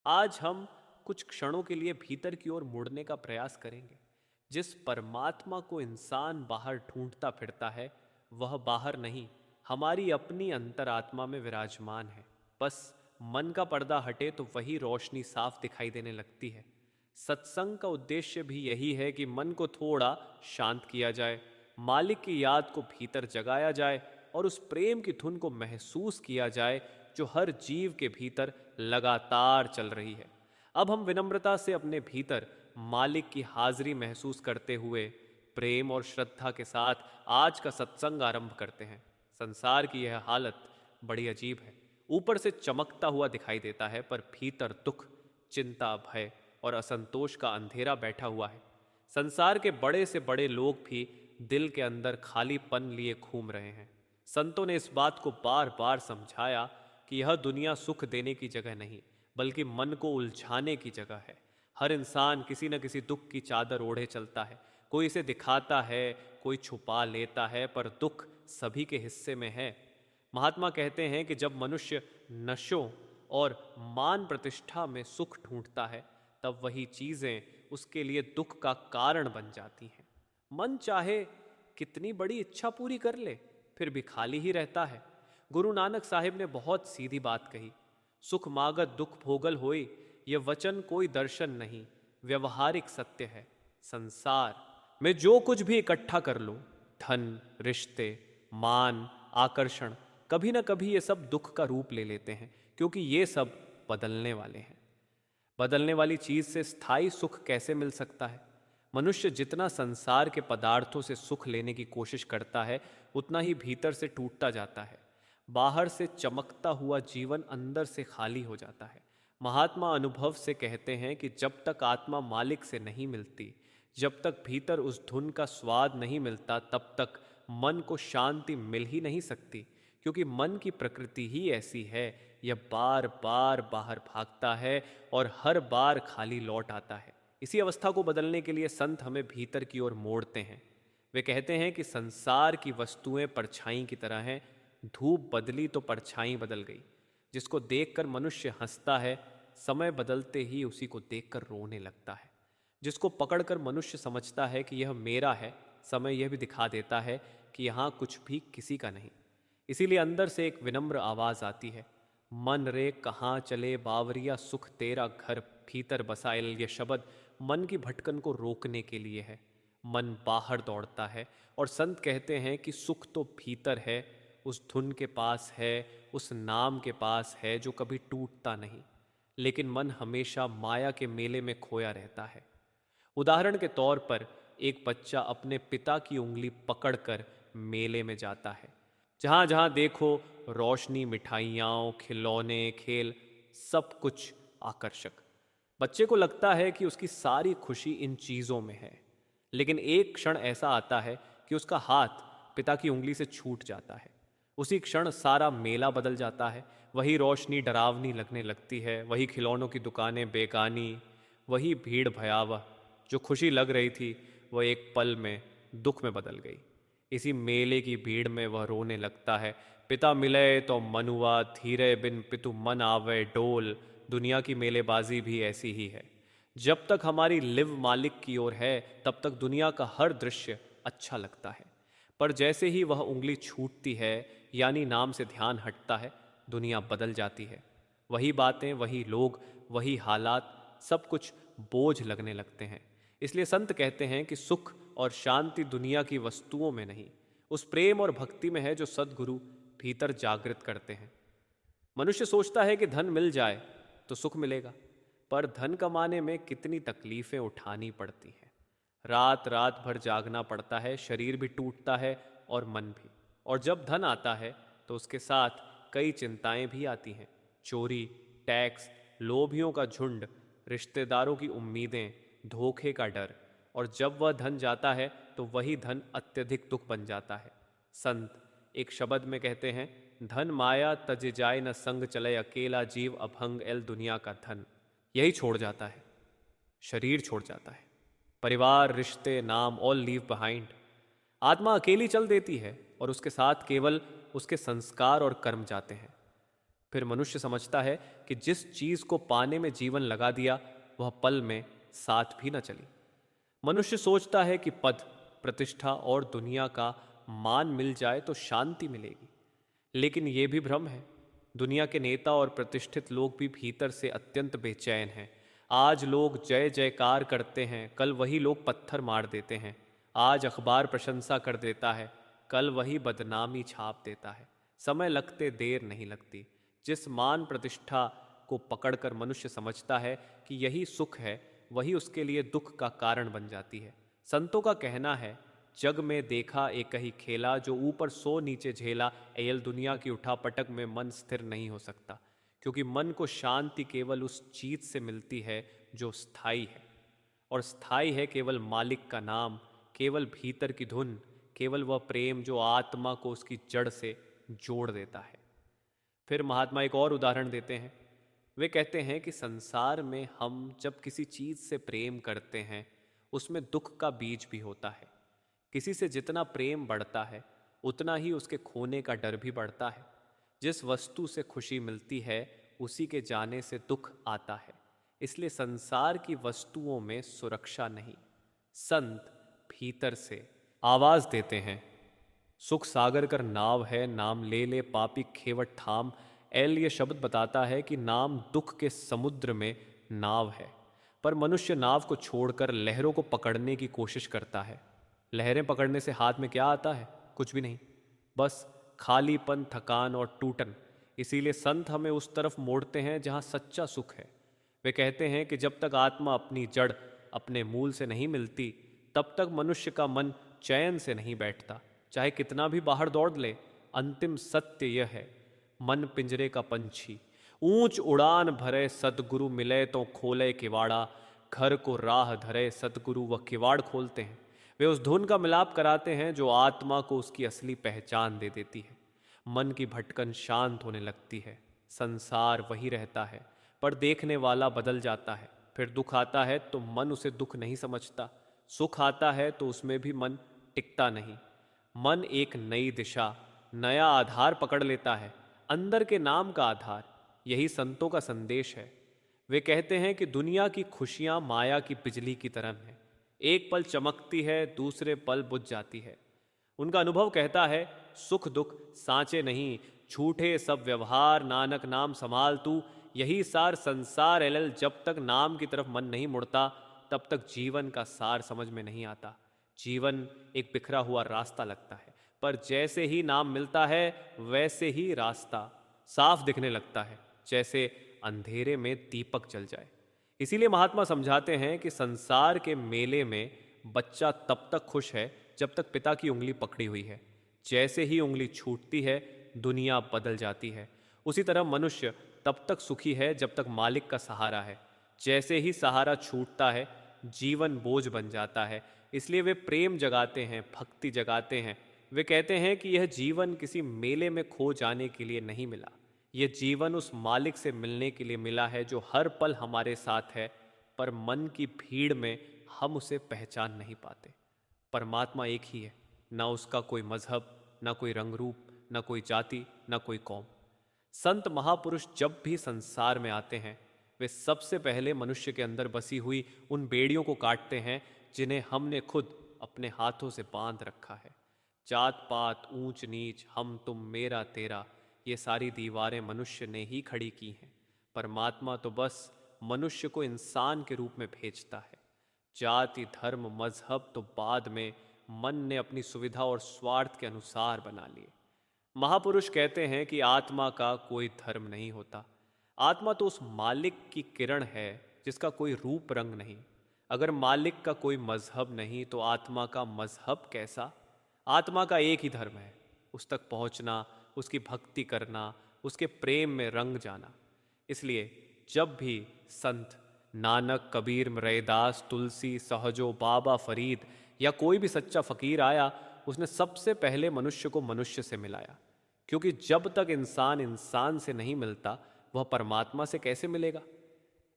आज हम कुछ क्षणों के लिए भीतर की ओर मुड़ने का प्रयास करेंगे। जिस परमात्मा को इंसान बाहर ढूंढता फिरता है, वह बाहर नहीं, हमारी अपनी अंतरात्मा में विराजमान है। बस मन का पर्दा हटे तो वही रोशनी साफ दिखाई देने लगती है। सत्संग का उद्देश्य भी यही है कि मन को थोड़ा शांत किया जाए, मालिक की याद को भीतर जगाया जाए और उस प्रेम की धुन को महसूस किया जाए जो हर जीव के भीतर लगातार चल रही है। अब हम विनम्रता से अपने भीतर मालिक की हाजिरी महसूस करते हुए प्रेम और श्रद्धा के साथ आज का सत्संग आरंभ करते हैं। संसार की यह हालत बड़ी अजीब है। ऊपर से चमकता हुआ दिखाई देता है, पर भीतर दुख, चिंता, भय और असंतोष का अंधेरा बैठा हुआ है। संसार के बड़े से बड़े लोग भी दिल के अंदर खालीपन लिए घूम रहे हैं। संतों ने इस बात को बार बार समझाया कि यह दुनिया सुख देने की जगह नहीं, बल्कि मन को उलझाने की जगह है। हर इंसान किसी न किसी दुख की चादर ओढ़े चलता है। कोई इसे दिखाता है, कोई छुपा लेता है, पर दुख सभी के हिस्से में है। महात्मा कहते हैं कि जब मनुष्य नशों और मान प्रतिष्ठा में सुख ढूंढता है, तब वही चीजें उसके लिए दुख का कारण बन जाती हैं। मन चाहे कितनी बड़ी इच्छा पूरी कर ले, फिर भी खाली ही रहता है। गुरु नानक साहिब ने बहुत सीधी बात कही, सुख मागत दुख भोगल होई, यह वचन कोई दर्शन नहीं, व्यवहारिक सत्य है। संसार में जो कुछ भी इकट्ठा कर लो, धन, रिश्ते, मान, आकर्षण, कभी ना कभी ये सब दुख का रूप ले लेते हैं, क्योंकि ये सब बदलने वाले हैं। बदलने वाली चीज से स्थायी सुख कैसे मिल सकता है? मनुष्य जितना संसार के पदार्थों से सुख लेने की कोशिश करता है, उतना ही भीतर से टूटता जाता है। बाहर से चमकता हुआ जीवन अंदर से खाली हो जाता है। महात्मा अनुभव से कहते हैं कि जब तक आत्मा मालिक से नहीं मिलती, जब तक भीतर उस धुन का स्वाद नहीं मिलता, तब तक मन को शांति मिल ही नहीं सकती। क्योंकि मन की प्रकृति ही ऐसी है, यह बार बार बाहर भागता है और हर बार खाली लौट आता है। इसी अवस्था को बदलने के लिए संत हमें भीतर की ओर मोड़ते हैं। वे कहते हैं कि संसार की वस्तुएं परछाई की तरह हैं। धूप बदली तो परछाई बदल गई। जिसको देखकर मनुष्य हंसता है, समय बदलते ही उसी को देखकर रोने लगता है। जिसको पकड़कर मनुष्य समझता है कि यह मेरा है, समय यह भी दिखा देता है कि यहाँ कुछ भी किसी का नहीं। इसीलिए अंदर से एक विनम्र आवाज आती है, मन रे कहाँ चले बावरिया, सुख तेरा घर भीतर बसाइल। ये शब्द मन की भटकन को रोकने के लिए है। मन बाहर दौड़ता है और संत कहते हैं कि सुख तो भीतर है, उस धुन के पास है, उस नाम के पास है जो कभी टूटता नहीं। लेकिन मन हमेशा माया के मेले में खोया रहता है। उदाहरण के तौर पर एक बच्चा अपने पिता की उंगली पकड़कर मेले में जाता है। जहाँ जहाँ देखो रोशनी, मिठाइयाँ, खिलौने, खेल, सब कुछ आकर्षक। बच्चे को लगता है कि उसकी सारी खुशी इन चीज़ों में है। लेकिन एक क्षण ऐसा आता है कि उसका हाथ पिता की उंगली से छूट जाता है। उसी क्षण सारा मेला बदल जाता है। वही रोशनी डरावनी लगने लगती है, वही खिलौनों की दुकानें बेगानी, वही भीड़ भयावह। जो खुशी लग रही थी वह एक पल में दुख में बदल गई। इसी मेले की भीड़ में वह रोने लगता है, पिता मिले तो मनुआ, धीरे बिन पितु मन आवे डोल। दुनिया की मेलेबाजी भी ऐसी ही है। जब तक हमारी लिव मालिक की ओर है, तब तक दुनिया का हर दृश्य अच्छा लगता है। पर जैसे ही वह उंगली छूटती है, यानी नाम से ध्यान हटता है, दुनिया बदल जाती है। वही बातें, वही लोग, वही हालात, सब कुछ बोझ लगने लगते हैं। इसलिए संत कहते हैं कि सुख और शांति दुनिया की वस्तुओं में नहीं, उस प्रेम और भक्ति में है जो सद्गुरु भीतर जागृत करते हैं। मनुष्य सोचता है कि धन मिल जाए तो सुख मिलेगा, पर धन कमाने में कितनी तकलीफें उठानी पड़ती हैं। रात रात भर जागना पड़ता है, शरीर भी टूटता है और मन भी। और जब धन आता है तो उसके साथ कई चिंताएं भी आती हैं। चोरी, टैक्स, लोभियों का झुंड, रिश्तेदारों की उम्मीदें, धोखे का डर। और जब वह धन जाता है तो वही धन अत्यधिक दुख बन जाता है। संत एक शब्द में कहते हैं, धन माया तज जाय न संग चले, अकेला जीव अभंग एल दुनिया का धन। यही छोड़ जाता है, शरीर छोड़ जाता है, परिवार, रिश्ते, नाम, ऑल लीव बिहाइंड। आत्मा अकेली चल देती है और उसके साथ केवल उसके संस्कार और कर्म जाते हैं। फिर मनुष्य समझता है कि जिस चीज को पाने में जीवन लगा दिया वह पल में साथ भी न चली। मनुष्य सोचता है कि पद, प्रतिष्ठा और दुनिया का मान मिल जाए तो शांति मिलेगी, लेकिन यह भी भ्रम है। दुनिया के नेता और प्रतिष्ठित लोग भी भीतर से अत्यंत बेचैन हैं। आज लोग जय जयकार करते हैं, कल वही लोग पत्थर मार देते हैं। आज अखबार प्रशंसा कर देता है, कल वही बदनामी छाप देता है। समय लगते देर नहीं लगती। जिस मान प्रतिष्ठा को पकड़कर मनुष्य समझता है कि यही सुख है, वही उसके लिए दुख का कारण बन जाती है। संतों का कहना है, जग में देखा एक ही खेला, जो ऊपर सो नीचे झेला। एयल दुनिया की उठापटक में मन स्थिर नहीं हो सकता, क्योंकि मन को शांति केवल उस चीज से मिलती है जो स्थायी है, और स्थायी है केवल मालिक का नाम, केवल भीतर की धुन, केवल वह प्रेम जो आत्मा को उसकी जड़ से जोड़ देता है। फिर महात्मा एक और उदाहरण देते हैं। वे कहते हैं कि संसार में हम जब किसी चीज से प्रेम करते हैं, उसमें दुख का बीज भी होता है। किसी से जितना प्रेम बढ़ता है, उतना ही उसके खोने का डर भी बढ़ता है। जिस वस्तु से खुशी मिलती है, उसी के जाने से दुख आता है। इसलिए संसार की वस्तुओं में सुरक्षा नहीं। संत भीतर से आवाज देते हैं, सुख सागर कर नाव है, नाम ले ले पापी खेवट ठाम। एल ये शब्द बताता है कि नाम दुख के समुद्र में नाव है, पर मनुष्य नाव को छोड़कर लहरों को पकड़ने की कोशिश करता है। लहरें पकड़ने से हाथ में क्या आता है? कुछ भी नहीं, बस खालीपन, थकान और टूटन। इसीलिए संत हमें उस तरफ मोड़ते हैं जहाँ सच्चा सुख है। वे कहते हैं कि जब तक आत्मा अपनी जड़, अपने मूल से नहीं मिलती, तब तक मनुष्य का मन चैन से नहीं बैठता, चाहे कितना भी बाहर दौड़ ले। अंतिम सत्य यह है, मन पिंजरे का पंछी, ऊंच उड़ान भरे सतगुरु मिले तो खोले किवाड़ा। घर को राह धरे सतगुरु वह किवाड़ खोलते हैं। वे उस धुन का मिलाप कराते हैं जो आत्मा को उसकी असली पहचान दे देती है। मन की भटकन शांत होने लगती है। संसार वही रहता है, पर देखने वाला बदल जाता है। फिर दुख आता है तो मन उसे दुख नहीं समझता, सुख आता है तो उसमें भी मन टिकता नहीं। मन एक नई दिशा, नया आधार पकड़ लेता है, अंदर के नाम का आधार। यही संतों का संदेश है। वे कहते हैं कि दुनिया की खुशियां माया की बिजली की तरह हैं, एक पल चमकती है, दूसरे पल बुझ जाती है। उनका अनुभव कहता है, सुख दुख सांचे नहीं, झूठे सब व्यवहार, नानक नाम संभाल तू। यही सार संसार एल। जब तक नाम की तरफ मन नहीं मुड़ता, तब तक जीवन का सार समझ में नहीं आता। जीवन एक बिखरा हुआ रास्ता लगता है, पर जैसे ही नाम मिलता है, वैसे ही रास्ता साफ दिखने लगता है, जैसे अंधेरे में दीपक जल जाए। इसीलिए महात्मा समझाते हैं कि संसार के मेले में बच्चा तब तक खुश है जब तक पिता की उंगली पकड़ी हुई है। जैसे ही उंगली छूटती है, दुनिया बदल जाती है। उसी तरह मनुष्य तब तक सुखी है जब तक मालिक का सहारा है। जैसे ही सहारा छूटता है, जीवन बोझ बन जाता है। इसलिए वे प्रेम जगाते हैं, भक्ति जगाते हैं। वे कहते हैं कि यह जीवन किसी मेले में खो जाने के लिए नहीं मिला, यह जीवन उस मालिक से मिलने के लिए मिला है जो हर पल हमारे साथ है, पर मन की भीड़ में हम उसे पहचान नहीं पाते। परमात्मा एक ही है, ना उसका कोई मजहब, ना कोई रंग रूप, ना कोई जाति, ना कोई कौम। संत महापुरुष जब भी संसार में आते हैं, वे सबसे पहले मनुष्य के अंदर बसी हुई उन बेड़ियों को काटते हैं जिन्हें हमने खुद अपने हाथों से बांध रखा है। जात पात, ऊंच नीच, हम तुम, मेरा तेरा, ये सारी दीवारें मनुष्य ने ही खड़ी की हैं। परमात्मा तो बस मनुष्य को इंसान के रूप में भेजता है। जाति, धर्म, मजहब तो बाद में मन ने अपनी सुविधा और स्वार्थ के अनुसार बना लिए। महापुरुष कहते हैं कि आत्मा का कोई धर्म नहीं होता। आत्मा तो उस मालिक की किरण है जिसका कोई रूप रंग नहीं। अगर मालिक का कोई मजहब नहीं तो आत्मा का मजहब कैसा? आत्मा का एक ही धर्म है, उस तक पहुंचना, उसकी भक्ति करना, उसके प्रेम में रंग जाना। इसलिए जब भी संत नानक, कबीर, रैदास, तुलसी, सहजो, बाबा फरीद या कोई भी सच्चा फकीर आया, उसने सबसे पहले मनुष्य को मनुष्य से मिलाया। क्योंकि जब तक इंसान इंसान से नहीं मिलता, वह परमात्मा से कैसे मिलेगा?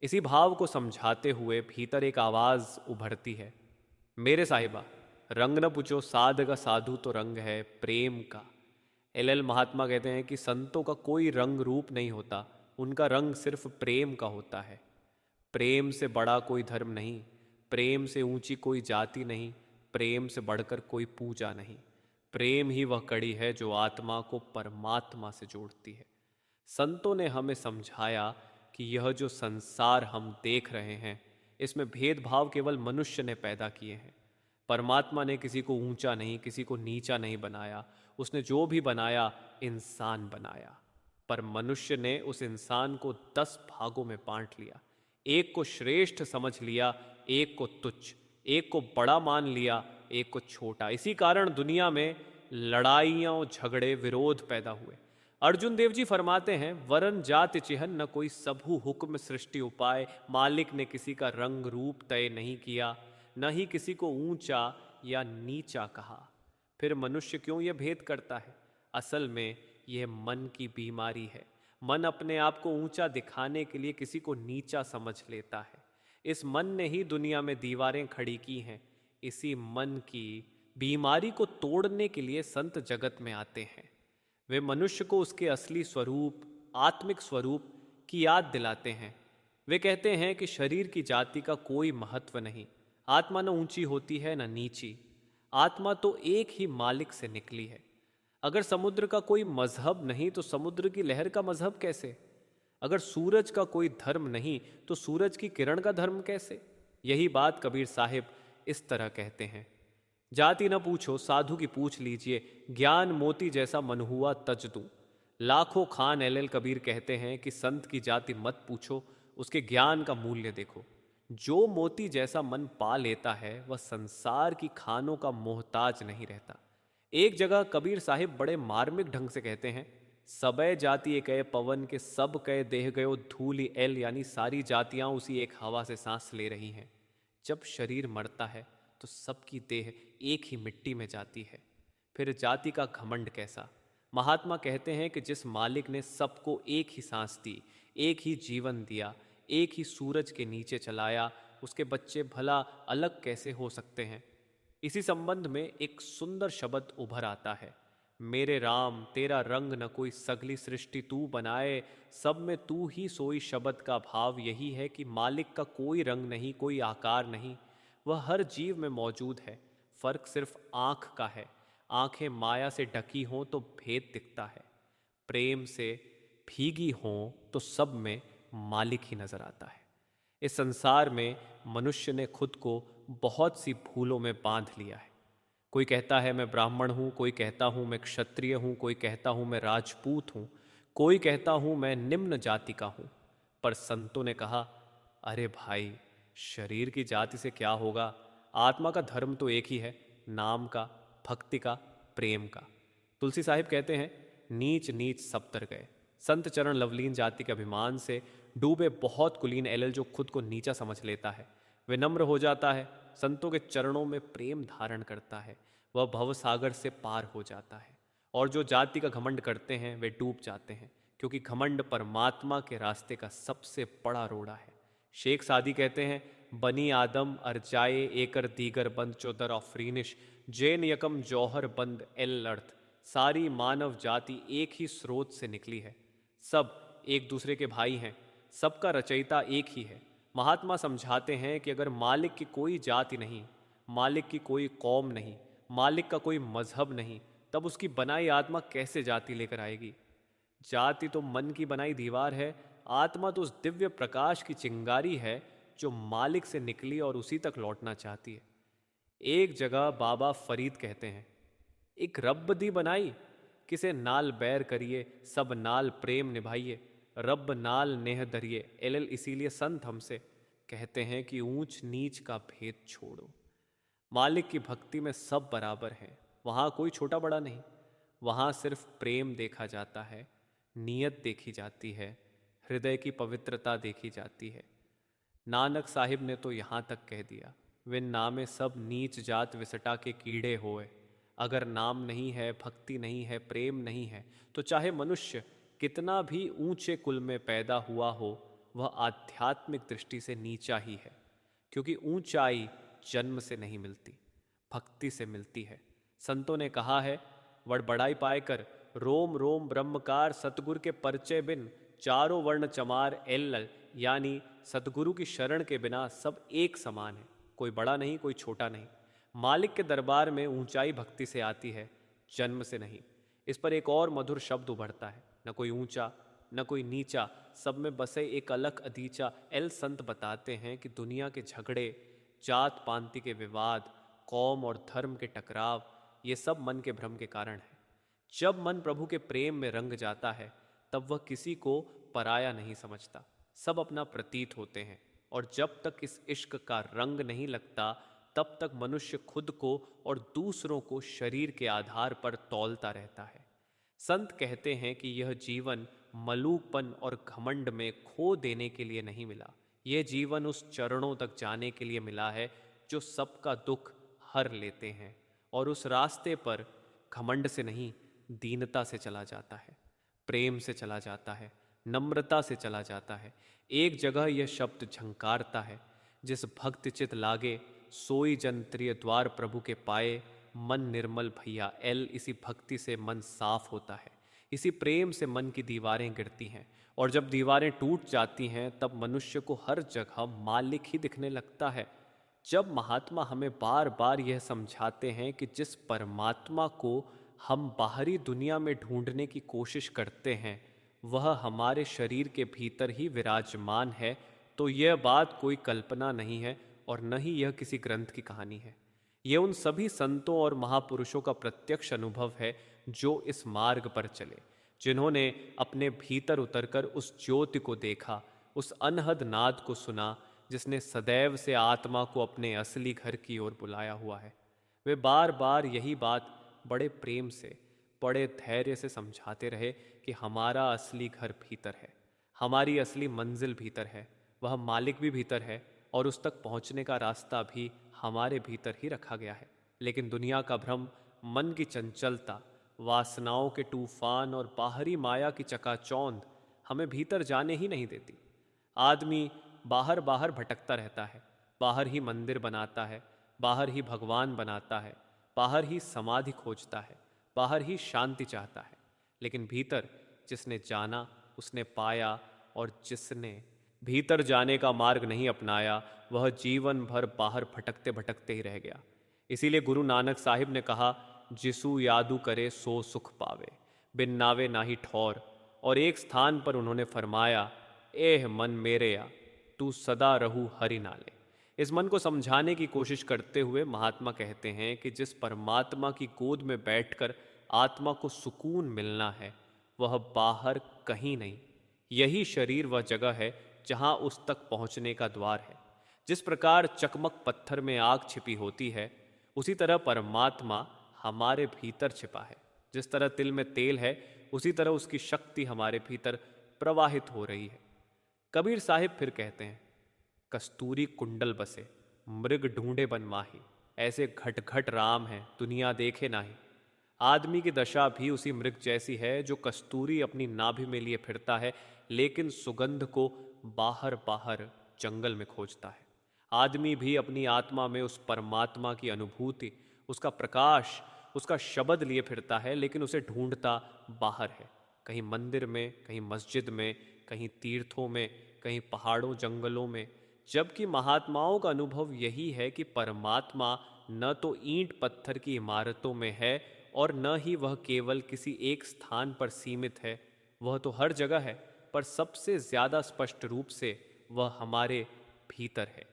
इसी भाव को समझाते हुए भीतर एक आवाज उभरती है, मेरे साहिबा, रंग न पूछो साध का, साधु तो रंग है प्रेम का। एल महात्मा कहते हैं कि संतों का कोई रंग रूप नहीं होता, उनका रंग सिर्फ प्रेम का होता है। प्रेम से बड़ा कोई धर्म नहीं, प्रेम से ऊंची कोई जाति नहीं, प्रेम से बढ़कर कोई पूजा नहीं। प्रेम ही वह कड़ी है जो आत्मा को परमात्मा से जोड़ती है। संतों ने हमें समझाया कि यह जो संसार हम देख रहे हैं, इसमें भेदभाव केवल मनुष्य ने पैदा किए हैं। परमात्मा ने किसी को ऊंचा नहीं, किसी को नीचा नहीं बनाया। उसने जो भी बनाया इंसान बनाया, पर मनुष्य ने उस इंसान को 10 भागों में बांट लिया। एक को श्रेष्ठ समझ लिया, एक को तुच्छ, एक को बड़ा मान लिया, एक को छोटा। इसी कारण दुनिया में लड़ाइयाँ, झगड़े, विरोध पैदा हुए। अर्जुन देव जी फरमाते हैं, वरन जाति चिहन न कोई सबहु हुक्म सृष्टि उपाय। मालिक ने किसी का रंग रूप तय नहीं किया, न ही किसी को ऊंचा या नीचा कहा। फिर मनुष्य क्यों यह भेद करता है? असल में यह मन की बीमारी है। मन अपने आप को ऊंचा दिखाने के लिए किसी को नीचा समझ लेता है। इस मन ने ही दुनिया में दीवारें खड़ी की हैं। इसी मन की बीमारी को तोड़ने के लिए संत जगत में आते हैं। वे मनुष्य को उसके असली स्वरूप, आत्मिक स्वरूप की याद दिलाते हैं। वे कहते हैं कि शरीर की जाति का कोई महत्व नहीं। आत्मा न ऊंची होती है न नीची। आत्मा तो एक ही मालिक से निकली है। अगर समुद्र का कोई मजहब नहीं तो समुद्र की लहर का मजहब कैसे? अगर सूरज का कोई धर्म नहीं तो सूरज की किरण का धर्म कैसे? यही बात कबीर साहिब इस तरह कहते हैं, जाति न पूछो साधु की पूछ लीजिए, ज्ञान मोती जैसा मन हुआ तज दूं। लाखों खान एल कबीर कहते हैं कि संत की जाति मत पूछो, उसके ज्ञान का मूल्य देखो। जो मोती जैसा मन पा लेता है वह संसार की खानों का मोहताज नहीं रहता। एक जगह कबीर साहिब बड़े मार्मिक ढंग से कहते हैं, सबय जाति एक पवन के सब कय देह गयो धूलि एल, यानी सारी जातियां उसी एक हवा से सांस ले रही हैं। जब शरीर मरता है तो सबकी देह एक ही मिट्टी में जाती है। फिर जाति का घमंड कैसा? महात्मा कहते हैं कि जिस मालिक ने सबको एक ही सांस दी, एक ही जीवन दिया, एक ही सूरज के नीचे चलाया, उसके बच्चे भला अलग कैसे हो सकते हैं? इसी संबंध में एक सुंदर शब्द उभर आता है, मेरे राम तेरा रंग न कोई सगली सृष्टि तू बनाए, सब में तू ही सोई। शब्द का भाव यही है कि मालिक का कोई रंग नहीं, कोई आकार नहीं, वह हर जीव में मौजूद है। फर्क सिर्फ आँख का है। आँखें माया से ढकी हों तो भेद दिखता है, प्रेम से भीगी हों तो सब में मालिक ही नजर आता है। इस संसार में मनुष्य ने खुद को बहुत सी भूलों में बांध लिया है। कोई कहता है मैं ब्राह्मण हूँ, कोई कहता हूँ मैं क्षत्रिय हूँ, कोई कहता हूँ मैं राजपूत हूँ, कोई कहता हूँ मैं निम्न जाति का हूँ। पर संतों ने कहा, अरे भाई, शरीर की जाति से क्या होगा? आत्मा का धर्म तो एक ही है, नाम का, भक्ति का, प्रेम का। तुलसी साहिब कहते हैं, नीच नीच सब तर गए। संत चरण लवलीन जाति के अभिमान से डूबे बहुत कुलीन एल जो खुद को नीचा समझ लेता है, विनम्र हो जाता है, संतों के चरणों में प्रेम धारण करता है, वह भव सागर से पार हो जाता है। और जो जाति का घमंड करते हैं वे डूब जाते हैं, क्योंकि घमंड परमात्मा के रास्ते का सबसे बड़ा रोड़ा है। शेख सादी कहते हैं, बनी आदम अरजाए एकर दीगर बंद चौदर ऑफरीनिश, जैन यकम जौहर बंद एल अर्थ। सारी मानव जाति एक ही स्रोत से निकली है, सब एक दूसरे के भाई हैं, सबका रचयिता एक ही है। महात्मा समझाते हैं कि अगर मालिक की कोई जाति नहीं, मालिक की कोई कौम नहीं, मालिक का कोई मजहब नहीं, तब उसकी बनाई आत्मा कैसे जाति लेकर आएगी? जाति तो मन की बनाई दीवार है, आत्मा तो उस दिव्य प्रकाश की चिंगारी है जो मालिक से निकली और उसी तक लौटना चाहती है। एक जगह बाबा फरीद कहते हैं, एक रब दी बनाई, किसे नाल बैर करिए, सब नाल प्रेम निभाइए, रब नाल नेह दरिए। एल इसीलिए संत हमसे कहते हैं कि ऊंच नीच का भेद छोड़ो। मालिक की भक्ति में सब बराबर हैं, वहाँ कोई छोटा बड़ा नहीं, वहाँ सिर्फ प्रेम देखा जाता है, नीयत देखी जाती है, हृदय की पवित्रता देखी जाती है। नानक साहिब ने तो यहाँ तक कह दिया, वे नामे सब नीच जात विसटा के कीड़े होए। अगर नाम नहीं है, भक्ति नहीं है, प्रेम नहीं है, तो चाहे मनुष्य कितना भी ऊंचे कुल में पैदा हुआ हो, वह आध्यात्मिक दृष्टि से नीचा ही है, क्योंकि ऊंचाई जन्म से नहीं मिलती, भक्ति से मिलती है। संतों ने कहा है, बड़बड़ाई पाए कर रोम रोम ब्रह्मकार सतगुरु के परिचय बिन चारों वर्ण चमार एल, यानी सतगुरु की शरण के बिना सब एक समान है, कोई बड़ा नहीं कोई छोटा नहीं। मालिक के दरबार में ऊंचाई भक्ति से आती है, जन्म से नहीं। इस पर एक और मधुर शब्द उभरता है, न कोई ऊंचा न कोई नीचा, सब में बसे एक अलग अधीचा। एल संत बताते हैं कि दुनिया के झगड़े, जात पांति के विवाद, कौम और धर्म के टकराव, ये सब मन के भ्रम के कारण है। जब मन प्रभु के प्रेम में रंग जाता है तब वह किसी को पराया नहीं समझता, सब अपना प्रतीत होते हैं। और जब तक इस इश्क का रंग नहीं लगता तब तक मनुष्य खुद को और दूसरों को शरीर के आधार पर तौलता रहता है। संत कहते हैं कि यह जीवन मलूकपन और घमंड में खो देने के लिए नहीं मिला, यह जीवन उस चरणों तक जाने के लिए मिला है जो सबका दुख हर लेते हैं, और उस रास्ते पर घमंड से नहीं दीनता से चला जाता है, प्रेम से चला जाता है, नम्रता से चला जाता है। एक जगह यह शब्द झंकारता है, जिस भक्त चित लागे सोई जन त्रिय द्वार प्रभु के पाए, मन निर्मल भैया एल। इसी भक्ति से मन साफ होता है, इसी प्रेम से मन की दीवारें गिरती हैं, और जब दीवारें टूट जाती हैं तब मनुष्य को हर जगह मालिक ही दिखने लगता है। जब महात्मा हमें बार बार यह समझाते हैं कि जिस परमात्मा को हम बाहरी दुनिया में ढूंढने की कोशिश करते हैं वह हमारे शरीर के भीतर ही विराजमान है, तो यह बात कोई कल्पना नहीं है और न ही यह किसी ग्रंथ की कहानी है। यह उन सभी संतों और महापुरुषों का प्रत्यक्ष अनुभव है जो इस मार्ग पर चले, जिन्होंने अपने भीतर उतरकर उस ज्योति को देखा, उस अनहद नाद को सुना जिसने सदैव से आत्मा को अपने असली घर की ओर बुलाया हुआ है। वे बार बार यही बात बड़े प्रेम से, बड़े धैर्य से समझाते रहे कि हमारा असली घर भीतर है, हमारी असली मंजिल भीतर है, वह मालिक भी भीतर है और उस तक पहुंचने का रास्ता भी हमारे भीतर ही रखा गया है। लेकिन दुनिया का भ्रम, मन की चंचलता, वासनाओं के तूफान और बाहरी माया की चकाचौंध हमें भीतर जाने ही नहीं देती। आदमी बाहर बाहर भटकता रहता है, बाहर ही मंदिर बनाता है, बाहर ही भगवान बनाता है, बाहर ही समाधि खोजता है, बाहर ही शांति चाहता है। लेकिन भीतर जिसने जाना उसने पाया, और जिसने भीतर जाने का मार्ग नहीं अपनाया वह जीवन भर बाहर भटकते भटकते ही रह गया। इसीलिए गुरु नानक साहिब ने कहा, जिसु यादू करे सो सुख पावे, बिन नावे ना ही ठौर। और एक स्थान पर उन्होंने फरमाया, एह मन मेरे या तू सदा रहू हरि नाले। इस मन को समझाने की कोशिश करते हुए महात्मा कहते हैं कि जिस परमात्मा की गोद में बैठकर आत्मा को सुकून मिलना है वह बाहर कहीं नहीं, यही शरीर वह जगह है जहां उस तक पहुंचने का द्वार है। जिस प्रकार चकमक पत्थर में आग छिपी होती है उसी तरह परमात्मा हमारे भीतर छिपा है। जिस तरह तिल में तेल है उसी तरह उसकी शक्ति हमारे भीतर प्रवाहित हो रही है। कबीर साहिब फिर कहते हैं, कस्तूरी कुंडल बसे मृग ढूंढे बन माही, ऐसे घट घट राम है दुनिया देखे नाही। आदमी की दशा भी उसी मृग जैसी है जो कस्तूरी अपनी नाभि में लिए फिरता है लेकिन सुगंध को बाहर बाहर जंगल में खोजता है। आदमी भी अपनी आत्मा में उस परमात्मा की अनुभूति, उसका प्रकाश, उसका शब्द लिए फिरता है लेकिन उसे ढूंढता बाहर है, कहीं मंदिर में, कहीं मस्जिद में, कहीं तीर्थों में, कहीं पहाड़ों जंगलों में। जबकि महात्माओं का अनुभव यही है कि परमात्मा न तो ईंट पत्थर की इमारतों में है और न ही वह केवल किसी एक स्थान पर सीमित है, वह तो हर जगह है, पर सबसे ज्यादा स्पष्ट रूप से वह हमारे भीतर है।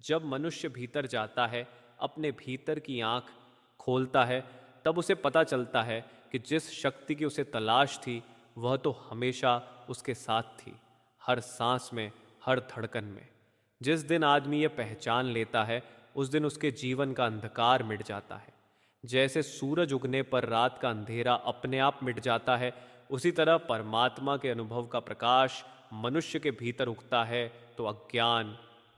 जब मनुष्य भीतर जाता है, अपने भीतर की आंख खोलता है, तब उसे पता चलता है कि जिस शक्ति की उसे तलाश थी वह तो हमेशा उसके साथ थी, हर सांस में, हर धड़कन में। जिस दिन आदमी यह पहचान लेता है उस दिन उसके जीवन का अंधकार मिट जाता है। जैसे सूरज उगने पर रात का अंधेरा अपने आप मिट जाता है, उसी तरह परमात्मा के अनुभव का प्रकाश मनुष्य के भीतर उगता है तो अज्ञान,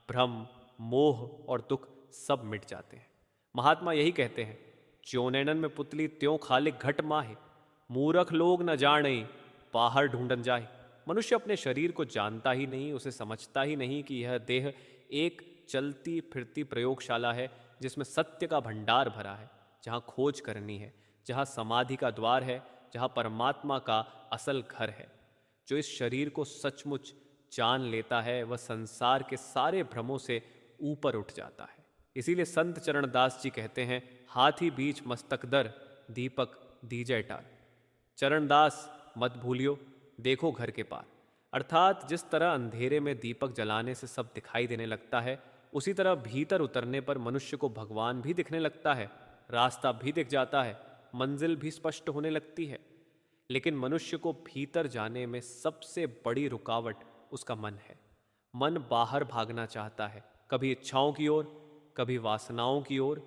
भ्रम, मोह और दुख सब मिट जाते हैं। महात्मा यही कहते हैं, ज्यों नैनन में पुतली त्यों खाले घट माहे, मूर्ख लोग न जाने बाहर ढूंढन जाए। मनुष्य अपने शरीर को जानता ही नहीं, उसे समझता ही नहीं कि यह देह एक चलती फिरती प्रयोगशाला है जिसमें सत्य का भंडार भरा है, जहाँ खोज करनी है, जहाँ समाधि का द्वार है, जहाँ परमात्मा का असल घर है। जो इस शरीर को सचमुच जान लेता है वह संसार के सारे भ्रमों से ऊपर उठ जाता है। इसीलिए संत चरणदास जी कहते हैं, हाथी बीच मस्तक दर, दीपक दीजय टार। चरणदास मत भूलियो, देखो घर के पार। अर्थात जिस तरह अंधेरे में दीपक जलाने से सब दिखाई देने लगता है, उसी तरह भीतर उतरने पर मनुष्य को भगवान भी दिखने लगता है, रास्ता भी दिख जाता है, मंजिल भी स्पष्ट होने लगती है। लेकिन मनुष्य को भीतर जाने में सबसे बड़ी रुकावट उसका मन है। मन बाहर भागना चाहता है, कभी इच्छाओं की ओर, कभी वासनाओं की ओर,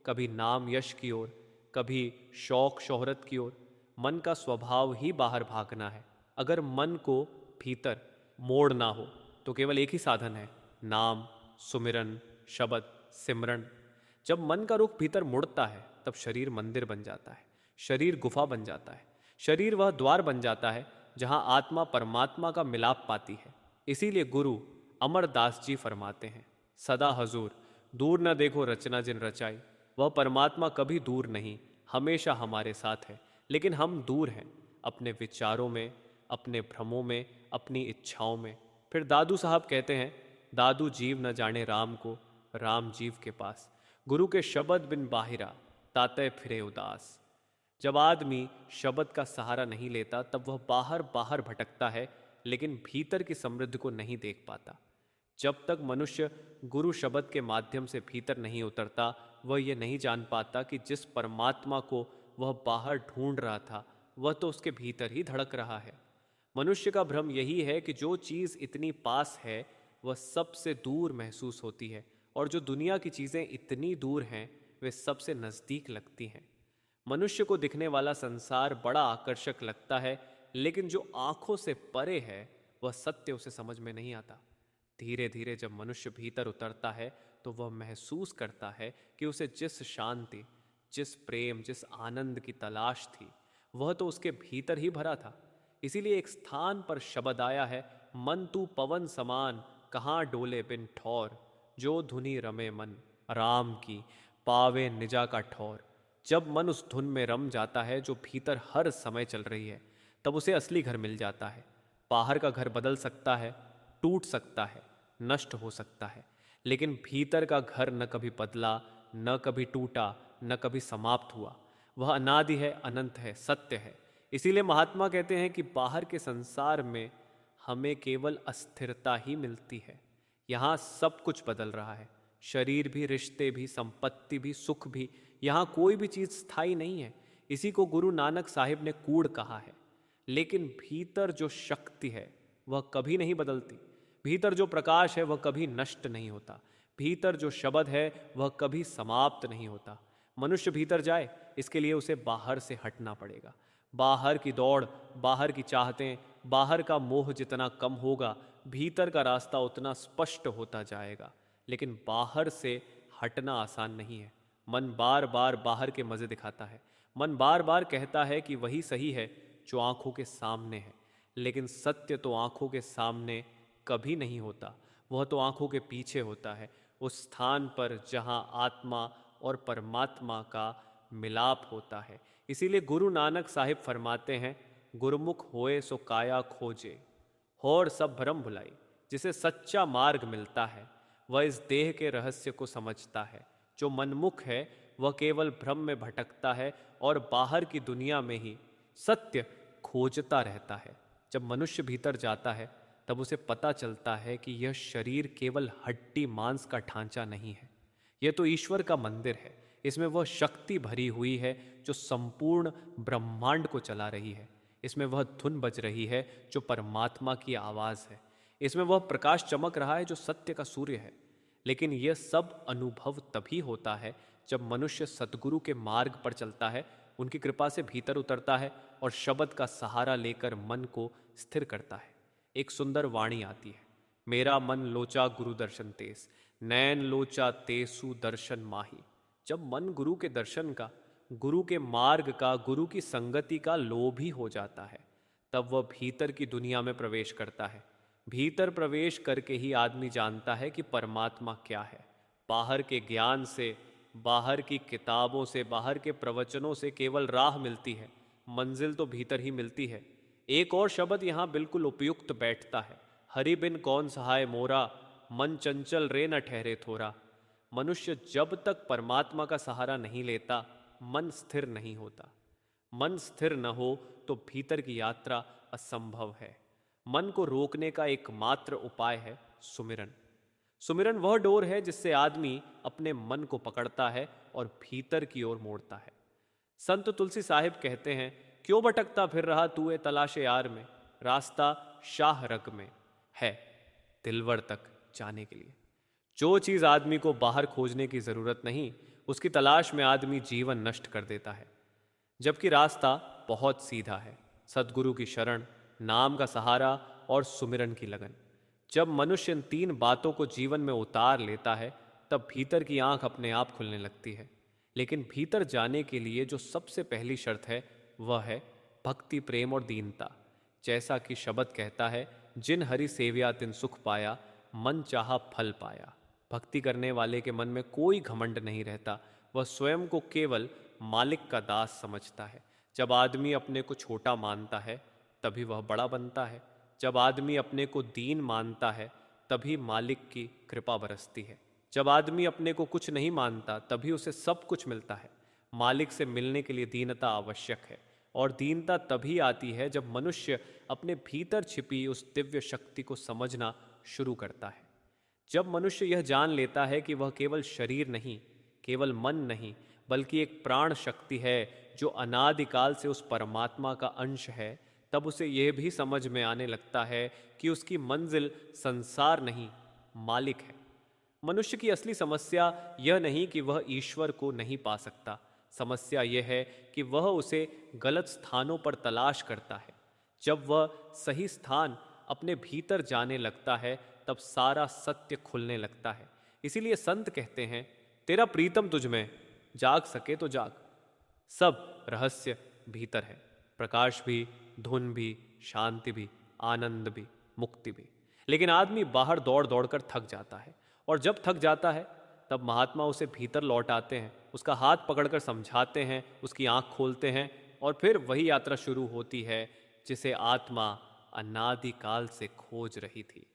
कभी नाम यश की ओर, कभी शौक शोहरत की ओर। मन का स्वभाव ही बाहर भागना है। अगर मन को भीतर मोड़ना हो तो केवल एक ही साधन है, नाम, सुमिरन, शब्द, सिमरन। जब मन का रुख भीतर मुड़ता है तब शरीर मंदिर बन जाता है, शरीर गुफा बन जाता है, शरीर वह द्वार बन जाता है जहां आत्मा परमात्मा का मिलाप पाती है। इसीलिए गुरु अमरदास जी फरमाते हैं, सदा हजूर दूर न देखो रचना जिन रचाई। वह परमात्मा कभी दूर नहीं, हमेशा हमारे साथ है, लेकिन हम दूर हैं अपने विचारों में, अपने भ्रमों में, अपनी इच्छाओं में। फिर दादू साहब कहते हैं, दादू जीव न जाने राम को, राम जीव के पास। गुरु के शब्द बिन बाहिरा, तातय फिरे उदास। जब आदमी शब्द का सहारा नहीं लेता तब वह बाहर बाहर भटकता है, लेकिन भीतर की समृद्धि को नहीं देख पाता। जब तक मनुष्य गुरु शब्द के माध्यम से भीतर नहीं उतरता, वह यह नहीं जान पाता कि जिस परमात्मा को वह बाहर ढूंढ रहा था वह तो उसके भीतर ही धड़क रहा है। मनुष्य का भ्रम यही है कि जो चीज़ इतनी पास है वह सबसे दूर महसूस होती है, और जो दुनिया की चीज़ें इतनी दूर हैं वे सबसे नज़दीक लगती हैं। मनुष्य को दिखने वाला संसार बड़ा आकर्षक लगता है, लेकिन जो आंखों से परे है वह सत्य उसे समझ में नहीं आता। धीरे धीरे जब मनुष्य भीतर उतरता है तो वह महसूस करता है कि उसे जिस शांति, जिस प्रेम, जिस आनंद की तलाश थी वह तो उसके भीतर ही भरा था। इसीलिए एक स्थान पर शब्द आया है, मन तू पवन समान, कहाँ डोले बिन ठौर। जो धुनी रमे मन, राम की पावे निजा का ठौर। जब मन उस धुन में रम जाता है जो भीतर हर समय चल रही है, तब उसे असली घर मिल जाता है। बाहर का घर बदल सकता है, टूट सकता है, नष्ट हो सकता है, लेकिन भीतर का घर न कभी बदला, न कभी टूटा, न कभी समाप्त हुआ। वह अनादि है, अनंत है, सत्य है। इसीलिए महात्मा कहते हैं कि बाहर के संसार में हमें केवल अस्थिरता ही मिलती है। यहाँ सब कुछ बदल रहा है, शरीर भी, रिश्ते भी, संपत्ति भी, सुख भी। यहाँ कोई भी चीज़ स्थायी नहीं है। इसी को गुरु नानक साहिब ने कूड़ कहा है। लेकिन भीतर जो शक्ति है वह कभी नहीं बदलती। भीतर जो प्रकाश है वह कभी नष्ट नहीं होता। भीतर जो शब्द है वह कभी समाप्त नहीं होता। मनुष्य भीतर जाए, इसके लिए उसे बाहर से हटना पड़ेगा। बाहर की दौड़, बाहर की चाहतें, बाहर का मोह जितना कम होगा, भीतर का रास्ता उतना स्पष्ट होता जाएगा। लेकिन बाहर से हटना आसान नहीं है। मन बार बार बाहर के मज़े दिखाता है। मन बार बार कहता है कि वही सही है जो आंखों के सामने है, लेकिन सत्य तो आंखों के सामने कभी नहीं होता। वह तो आंखों के पीछे होता है, उस स्थान पर जहां आत्मा और परमात्मा का मिलाप होता है। इसीलिए गुरु नानक साहिब फरमाते हैं, गुरुमुख होए सो काया खोजे, और सब भ्रम भुलाई। जिसे सच्चा मार्ग मिलता है वह इस देह के रहस्य को समझता है। जो मनमुख है वह केवल भ्रम में भटकता है और बाहर की दुनिया में ही सत्य खोजता रहता है। जब मनुष्य भीतर जाता है तब उसे पता चलता है कि यह शरीर केवल हड्डी मांस का ढांचा नहीं है, यह तो ईश्वर का मंदिर है। इसमें वह शक्ति भरी हुई है जो संपूर्ण ब्रह्मांड को चला रही है। इसमें वह धुन बज रही है जो परमात्मा की आवाज़ है। इसमें वह प्रकाश चमक रहा है जो सत्य का सूर्य है। लेकिन यह सब अनुभव तभी होता है जब मनुष्य सतगुरु के मार्ग पर चलता है, उनकी कृपा से भीतर उतरता है और शब्द का सहारा लेकर मन को स्थिर करता है। एक सुंदर वाणी आती है, मेरा मन लोचा गुरु दर्शन तेस, नैन लोचा तेसु दर्शन माही। जब मन गुरु के दर्शन का, गुरु के मार्ग का, गुरु की संगति का लोभी हो जाता है, तब वह भीतर की दुनिया में प्रवेश करता है। भीतर प्रवेश करके ही आदमी जानता है कि परमात्मा क्या है। बाहर के ज्ञान से, बाहर की किताबों से, बाहर के प्रवचनों से केवल राह मिलती है, मंजिल तो भीतर ही मिलती है। एक और शब्द यहाँ बिल्कुल उपयुक्त बैठता है, हरि बिन कौन सहाय मोरा, मन चंचल रे न ठहरे थोरा। मनुष्य जब तक परमात्मा का सहारा नहीं लेता, मन स्थिर नहीं होता। मन स्थिर न हो तो भीतर की यात्रा असंभव है। मन को रोकने का एकमात्र उपाय है सुमिरन। सुमिरन वह डोर है जिससे आदमी अपने मन को पकड़ता है और भीतर की ओर मोड़ता है। संत तुलसी साहिब कहते हैं, क्यों भटकता फिर रहा तू ए तलाशे यार में, रास्ता शाह रग में है दिलवर तक जाने के लिए। जो चीज़ आदमी को बाहर खोजने की ज़रूरत नहीं, उसकी तलाश में आदमी जीवन नष्ट कर देता है, जबकि रास्ता बहुत सीधा है। सद्गुरु की शरण, नाम का सहारा और सुमिरन की लगन। जब मनुष्य इन तीन बातों को जीवन में उतार लेता है, तब भीतर की आंख अपने आप खुलने लगती है। लेकिन भीतर जाने के लिए जो सबसे पहली शर्त है, वह है भक्ति, प्रेम और दीनता। जैसा कि शब्द कहता है, जिन हरि सेव्या तिन सुख पाया, मन चाहा फल पाया। भक्ति करने वाले के मन में कोई घमंड नहीं रहता, वह स्वयं को केवल मालिक का दास समझता है। जब आदमी अपने को छोटा मानता है, तभी वह बड़ा बनता है। जब आदमी अपने को दीन मानता है, तभी मालिक की कृपा बरसती है। जब आदमी अपने को कुछ नहीं मानता, तभी उसे सब कुछ मिलता है। मालिक से मिलने के लिए दीनता आवश्यक है, और दीनता तभी आती है जब मनुष्य अपने भीतर छिपी उस दिव्य शक्ति को समझना शुरू करता है। जब मनुष्य यह जान लेता है कि वह केवल शरीर नहीं, केवल मन नहीं, बल्कि एक प्राण शक्ति है जो अनादिकाल से उस परमात्मा का अंश है, तब उसे यह भी समझ में आने लगता है कि उसकी मंजिल संसार नहीं, मालिक है। मनुष्य की असली समस्या यह नहीं कि वह ईश्वर को नहीं पा सकता, समस्या यह है कि वह उसे गलत स्थानों पर तलाश करता है। जब वह सही स्थान अपने भीतर जाने लगता है, तब सारा सत्य खुलने लगता है। इसीलिए संत कहते हैं, तेरा प्रीतम तुझ में, जाग सके तो जाग। सब रहस्य भीतर है, प्रकाश भी, धुन भी, शांति भी, आनंद भी, मुक्ति भी। लेकिन आदमी बाहर दौड़ दौड़ कर थक जाता है, और जब थक जाता है, तब महात्मा उसे भीतर लौट आते हैं, उसका हाथ पकड़कर समझाते हैं, उसकी आंख खोलते हैं, और फिर वही यात्रा शुरू होती है जिसे आत्मा अनादिकाल से खोज रही थी।